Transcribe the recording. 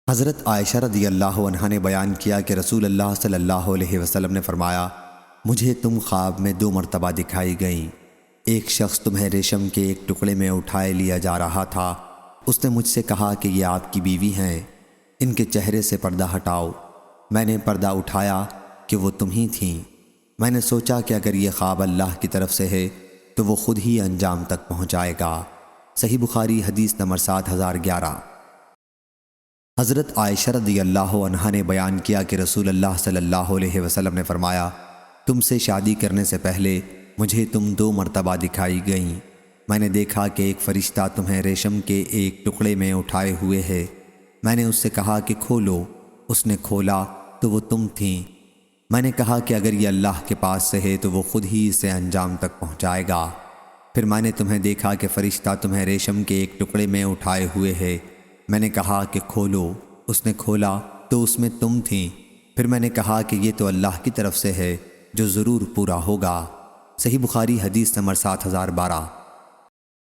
حضرت عائشہ رضی اللہ عنہا نے بیان کیا کہ رسول اللہ صلی اللہ علیہ وسلم نے فرمایا، مجھے تم خواب میں 2 مرتبہ دکھائی گئیں۔ ایک شخص تمہیں ریشم کے ایک ٹکڑے میں اٹھائے لیا جا رہا تھا۔ اس نے مجھ سے کہا کہ یہ آپ کی بیوی ہیں، ان کے چہرے سے پردہ ہٹاؤ۔ میں نے پردہ اٹھایا کہ وہ تم ہی تھیں۔ میں نے سوچا کہ اگر یہ خواب اللہ کی طرف سے ہے تو وہ خود ہی انجام تک پہنچائے گا۔ صحیح بخاری حدیث نمبر 7011۔ حضرت عائشہ رضی اللہ عنہا نے بیان کیا کہ رسول اللہ صلی اللہ علیہ وسلم نے فرمایا، تم سے شادی کرنے سے پہلے مجھے تم 2 مرتبہ دکھائی گئیں۔ میں نے دیکھا کہ ایک فرشتہ تمہیں ریشم کے ایک ٹکڑے میں اٹھائے ہوئے ہے۔ میں نے اس سے کہا کہ کھولو۔ اس نے کھولا تو وہ تم تھیں۔ میں نے کہا کہ اگر یہ اللہ کے پاس سے ہے تو وہ خود ہی اسے انجام تک پہنچائے گا۔ پھر میں نے تمہیں دیکھا کہ فرشتہ تمہیں ریشم کے ایک ٹکڑے میں اٹھائے ہوئے ہے۔ میں نے کہا کہ کھولو۔ اس نے کھولا تو اس میں تم تھیں۔ پھر میں نے کہا کہ یہ تو اللہ کی طرف سے ہے جو ضرور پورا ہوگا۔ صحیح بخاری حدیث نمبر 7012۔